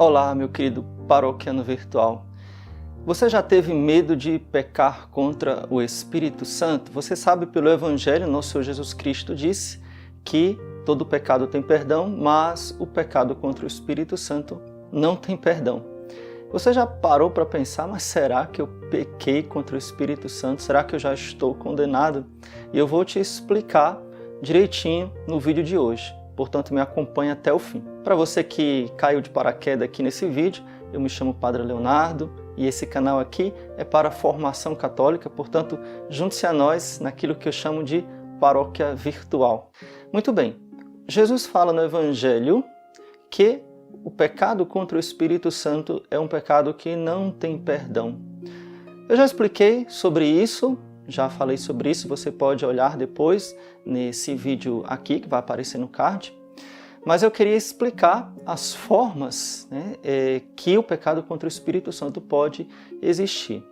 Olá, meu querido paroquiano virtual. Você já teve medo de pecar contra o Espírito Santo? Você sabe pelo Evangelho, nosso Senhor Jesus Cristo disse que todo pecado tem perdão, mas o pecado contra o Espírito Santo não tem perdão. Você já parou para pensar, mas será que eu pequei contra o Espírito Santo? Será que eu já estou condenado? E eu vou te explicar direitinho no vídeo de hoje. Portanto, me acompanhe até o fim. Para você que caiu de paraquedas aqui nesse vídeo, eu me chamo Padre Leonardo e esse canal aqui é para a formação católica, portanto, junte-se a nós naquilo que eu chamo de paróquia virtual. Muito bem, Jesus fala no Evangelho que o pecado contra o Espírito Santo é um pecado que não tem perdão. Eu já expliquei sobre isso, já falei sobre isso, você pode olhar depois nesse vídeo aqui que vai aparecer no card. Mas eu queria explicar as formas que o pecado contra o Espírito Santo pode existir.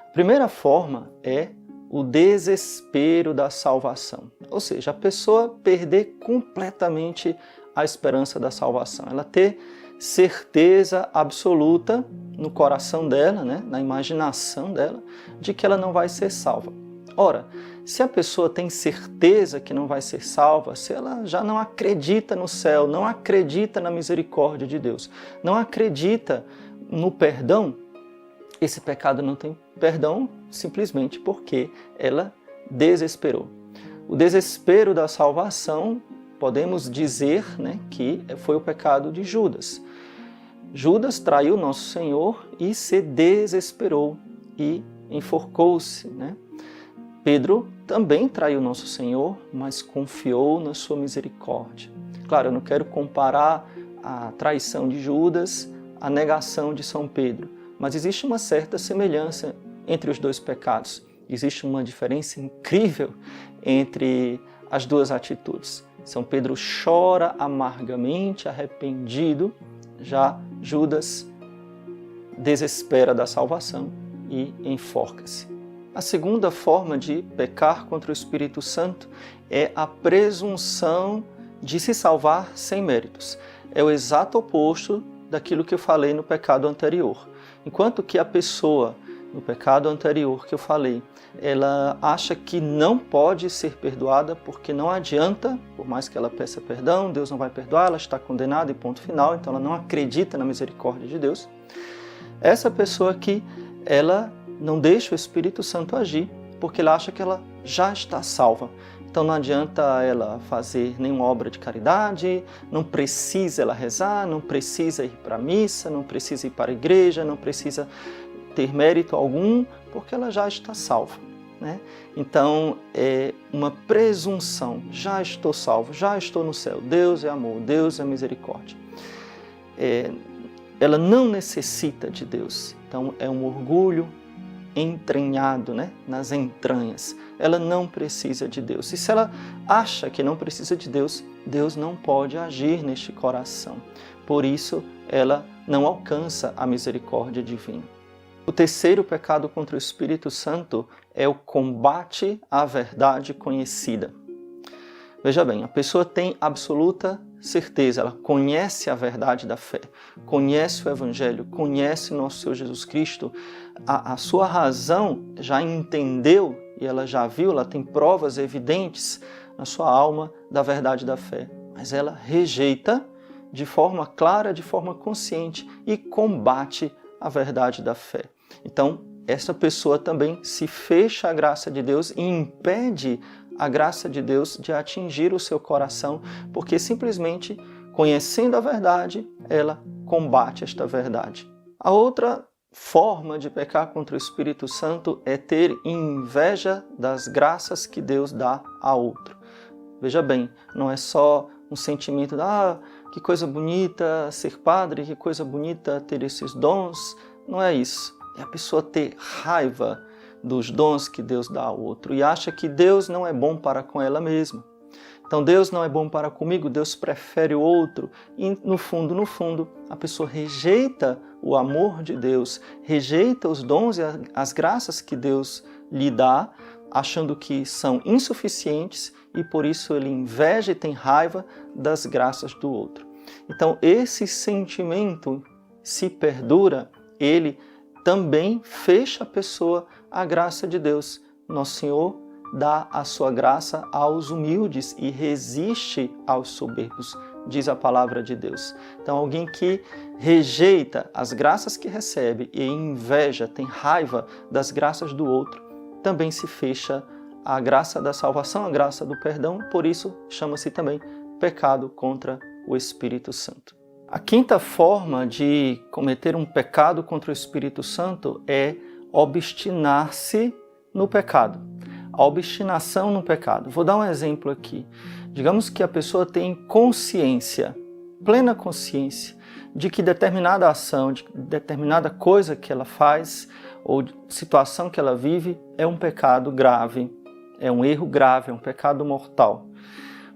A primeira forma é o desespero da salvação. Ou seja, a pessoa perder completamente a esperança da salvação. Ela ter certeza absoluta no coração dela, na imaginação dela, de que ela não vai ser salva. Ora, se a pessoa tem certeza que não vai ser salva, se ela já não acredita no céu, não acredita na misericórdia de Deus, não acredita no perdão, esse pecado não tem perdão simplesmente porque ela desesperou. O desespero da salvação, podemos dizer que foi o pecado de Judas. Judas traiu nosso Senhor e se desesperou e enforcou-se. Pedro também traiu nosso Senhor, mas confiou na sua misericórdia. Claro, eu não quero comparar a traição de Judas à negação de São Pedro, mas existe uma certa semelhança entre os dois pecados. Existe uma diferença incrível entre as duas atitudes. São Pedro chora amargamente, arrependido, já Judas desespera da salvação e enforca-se. A segunda forma de pecar contra o Espírito Santo é a presunção de se salvar sem méritos. É o exato oposto daquilo que eu falei no pecado anterior. Enquanto que a pessoa, no pecado anterior que eu falei, ela acha que não pode ser perdoada porque não adianta, por mais que ela peça perdão, Deus não vai perdoar, ela está condenada e ponto final, então ela não acredita na misericórdia de Deus. Essa pessoa aqui, ela não deixa o Espírito Santo agir, porque ela acha que ela já está salva. Então não adianta ela fazer nenhuma obra de caridade, não precisa ela rezar, não precisa ir para a missa, não precisa ir para a igreja, não precisa ter mérito algum, porque ela já está salva. Então é uma presunção, já estou salvo, já estou no céu, Deus é amor, Deus é misericórdia. Ela não necessita de Deus, então é um orgulho entranhado nas entranhas. Ela não precisa de Deus. E se ela acha que não precisa de Deus, Deus não pode agir neste coração. Por isso, ela não alcança a misericórdia divina. O terceiro pecado contra o Espírito Santo é o combate à verdade conhecida. Veja bem, a pessoa tem absoluta certeza, ela conhece a verdade da fé, conhece o Evangelho, conhece nosso Senhor Jesus Cristo, a sua razão já entendeu e ela já viu, ela tem provas evidentes na sua alma da verdade da fé, mas ela rejeita de forma clara, de forma consciente e combate a verdade da fé. Então, essa pessoa também se fecha à graça de Deus e impede a graça de Deus de atingir o seu coração, porque simplesmente, conhecendo a verdade, ela combate esta verdade. A outra forma de pecar contra o Espírito Santo é ter inveja das graças que Deus dá a outro. Veja bem, não é só um sentimento de que coisa bonita ser padre, que coisa bonita ter esses dons, não é isso. É a pessoa ter raiva dos dons que Deus dá ao outro e acha que Deus não é bom para com ela mesma. Então Deus não é bom para comigo, Deus prefere o outro. E no fundo, a pessoa rejeita o amor de Deus, rejeita os dons e as graças que Deus lhe dá, achando que são insuficientes e por isso ele inveja e tem raiva das graças do outro. Então esse sentimento se perdura, ele também fecha a pessoa à graça de Deus. Nosso Senhor dá a sua graça aos humildes e resiste aos soberbos, diz a palavra de Deus. Então, alguém que rejeita as graças que recebe e inveja, tem raiva das graças do outro, também se fecha à graça da salvação, à graça do perdão, por isso chama-se também pecado contra o Espírito Santo. A quinta forma de cometer um pecado contra o Espírito Santo é obstinar-se no pecado. A obstinação no pecado. Vou dar um exemplo aqui. Digamos que a pessoa tem consciência, plena consciência, de que determinada ação, de determinada coisa que ela faz ou situação que ela vive é um pecado grave, é um erro grave, é um pecado mortal.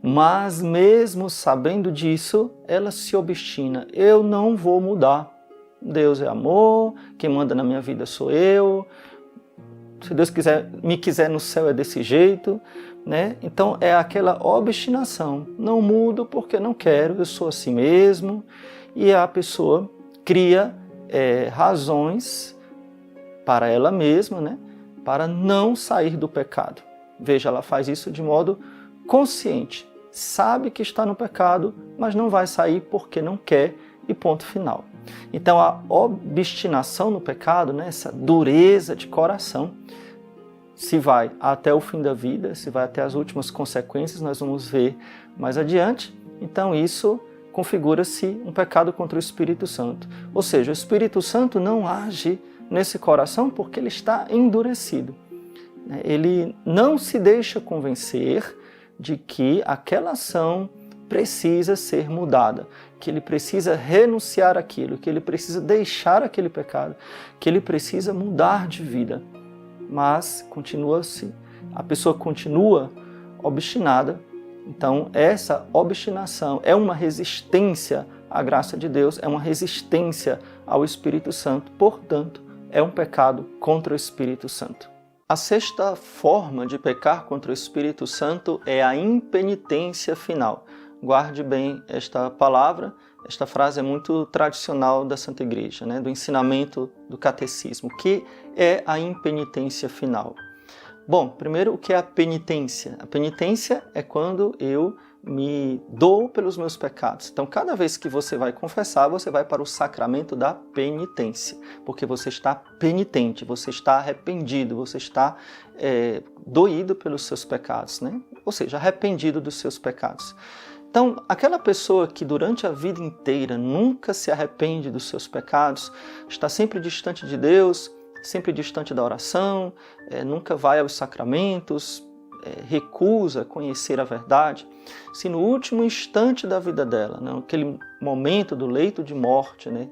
Mas mesmo sabendo disso, ela se obstina. Eu não vou mudar. Deus é amor, quem manda na minha vida sou eu. Se Deus me quiser no céu é desse jeito, né? Então é aquela obstinação. Não mudo porque não quero, eu sou assim mesmo. E a pessoa cria razões para ela mesma, né? Para não sair do pecado. Veja, ela faz isso de modo consciente. Sabe que está no pecado, mas não vai sair porque não quer e ponto final. Então a obstinação no pecado, né, essa dureza de coração, se vai até o fim da vida, se vai até as últimas consequências, nós vamos ver mais adiante. Então isso configura-se um pecado contra o Espírito Santo. Ou seja, o Espírito Santo não age nesse coração porque ele está endurecido. Ele não se deixa convencer de que aquela ação precisa ser mudada, que ele precisa renunciar àquilo, que ele precisa deixar aquele pecado, que ele precisa mudar de vida. Mas a pessoa continua obstinada. Então essa obstinação é uma resistência à graça de Deus, é uma resistência ao Espírito Santo, portanto é um pecado contra o Espírito Santo. A sexta forma de pecar contra o Espírito Santo é a impenitência final. Guarde bem esta palavra, esta frase é muito tradicional da Santa Igreja, né? Do ensinamento do catecismo. O que é a impenitência final? Bom, primeiro, o que é a penitência? A penitência é quando eu me dou pelos meus pecados. Então, cada vez que você vai confessar, você vai para o sacramento da penitência, porque você está penitente, você está arrependido, você está doído pelos seus pecados, né? Ou seja, arrependido dos seus pecados. Então, aquela pessoa que durante a vida inteira nunca se arrepende dos seus pecados, está sempre distante de Deus, sempre distante da oração, nunca vai aos sacramentos, recusa conhecer a verdade, se no último instante da vida dela, né, naquele momento do leito de morte, né,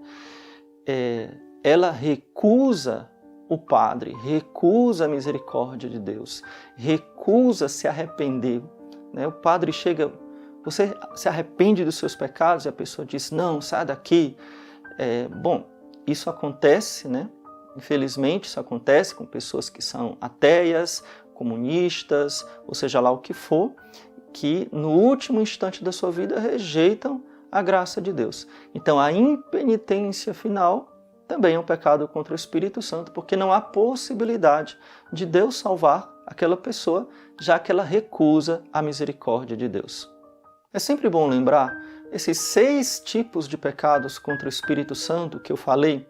ela recusa o Padre, recusa a misericórdia de Deus, recusa se arrepender, né, o Padre chega, você se arrepende dos seus pecados? E a pessoa diz, não, sai daqui. Bom, isso acontece, né? Infelizmente, isso acontece com pessoas que são ateias, comunistas, ou seja lá o que for, que no último instante da sua vida rejeitam a graça de Deus. Então, a impenitência final também é um pecado contra o Espírito Santo, porque não há possibilidade de Deus salvar aquela pessoa, já que ela recusa a misericórdia de Deus. É sempre bom lembrar, esses 6 tipos de pecados contra o Espírito Santo que eu falei,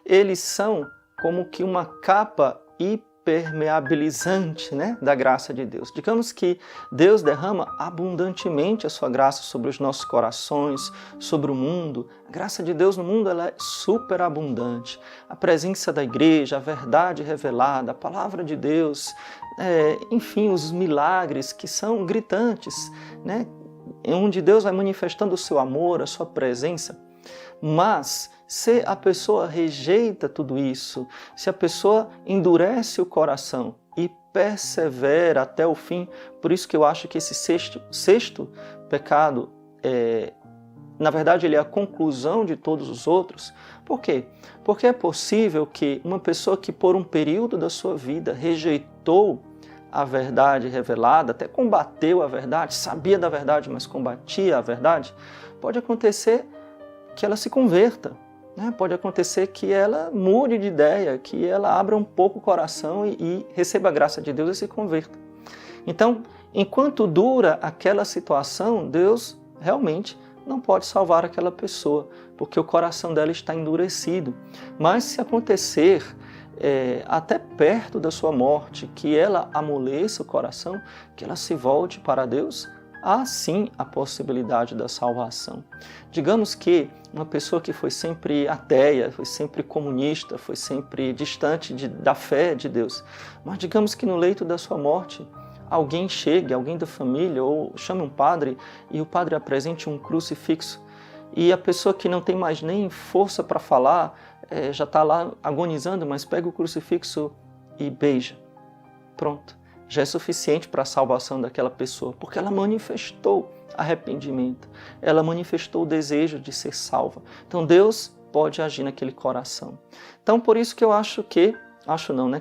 eles são como que uma capa impermeabilizante, né, da graça de Deus. Digamos que Deus derrama abundantemente a sua graça sobre os nossos corações, sobre o mundo. A graça de Deus no mundo ela é superabundante. A presença da igreja, a verdade revelada, a palavra de Deus, enfim, os milagres que são gritantes, né, onde Deus vai manifestando o seu amor, a sua presença. Mas se a pessoa rejeita tudo isso, se a pessoa endurece o coração e persevera até o fim, por isso que eu acho que esse sexto pecado, na verdade, ele é a conclusão de todos os outros. Por quê? Porque é possível que uma pessoa que por um período da sua vida rejeitou a verdade revelada, até combateu a verdade, sabia da verdade, mas combatia a verdade, pode acontecer que ela se converta, né? Pode acontecer que ela mude de ideia, que ela abra um pouco o coração e receba a graça de Deus e se converta. Então, enquanto dura aquela situação, Deus realmente não pode salvar aquela pessoa, porque o coração dela está endurecido. Mas se acontecer até perto da sua morte, que ela amoleça o coração, que ela se volte para Deus, há sim a possibilidade da salvação. Digamos que uma pessoa que foi sempre ateia, foi sempre comunista, foi sempre distante da fé de Deus, mas digamos que no leito da sua morte, alguém chegue, alguém da família, ou chame um padre, e o padre apresente um crucifixo, e a pessoa que não tem mais nem força para falar, já está lá agonizando, mas pega o crucifixo e beija. Pronto. Já é suficiente para a salvação daquela pessoa, porque ela manifestou arrependimento, ela manifestou o desejo de ser salva. Então Deus pode agir naquele coração. Então por isso que eu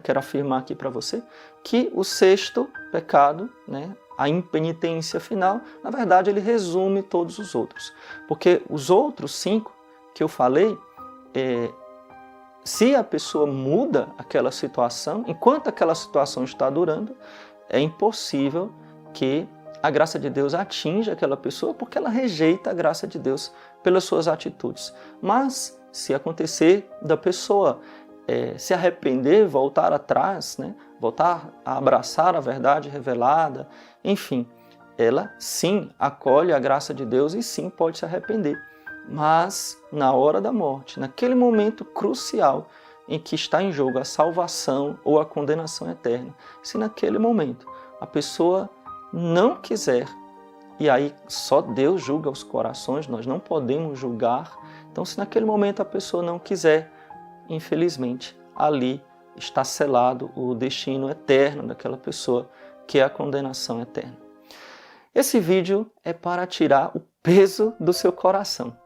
quero afirmar aqui para você, que o sexto pecado, né, a impenitência final, na verdade ele resume todos os outros. Porque os outros 5 que eu falei, se a pessoa muda aquela situação, enquanto aquela situação está durando, é impossível que a graça de Deus atinja aquela pessoa, porque ela rejeita a graça de Deus pelas suas atitudes. Mas se acontecer da pessoa se arrepender, voltar atrás, né, voltar a abraçar a verdade revelada, enfim, ela sim acolhe a graça de Deus e sim pode se arrepender. Mas na hora da morte, naquele momento crucial em que está em jogo a salvação ou a condenação eterna, se naquele momento a pessoa não quiser, e aí só Deus julga os corações, nós não podemos julgar, então se naquele momento a pessoa não quiser, infelizmente ali está selado o destino eterno daquela pessoa, que é a condenação eterna. Esse vídeo é para tirar o peso do seu coração.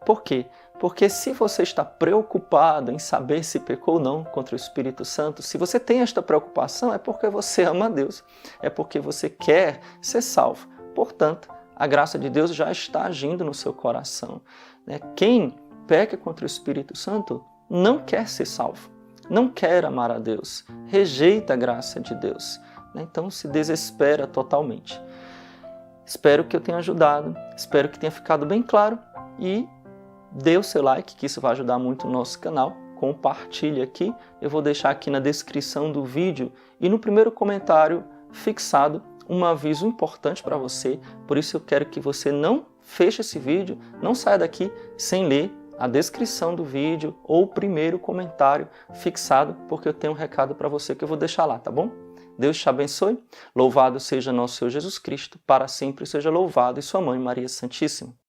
Por quê? Porque se você está preocupado em saber se pecou ou não contra o Espírito Santo, se você tem esta preocupação, é porque você ama a Deus, é porque você quer ser salvo. Portanto, a graça de Deus já está agindo no seu coração. Quem peca contra o Espírito Santo não quer ser salvo, não quer amar a Deus, rejeita a graça de Deus. Então se desespera totalmente. Espero que eu tenha ajudado, espero que tenha ficado bem claro e dê o seu like, que isso vai ajudar muito o nosso canal. Compartilhe aqui, eu vou deixar aqui na descrição do vídeo e no primeiro comentário fixado um aviso importante para você. Por isso eu quero que você não feche esse vídeo, não saia daqui sem ler a descrição do vídeo ou o primeiro comentário fixado, porque eu tenho um recado para você que eu vou deixar lá, tá bom? Deus te abençoe, louvado seja nosso Senhor Jesus Cristo, para sempre seja louvado, e sua mãe Maria Santíssima.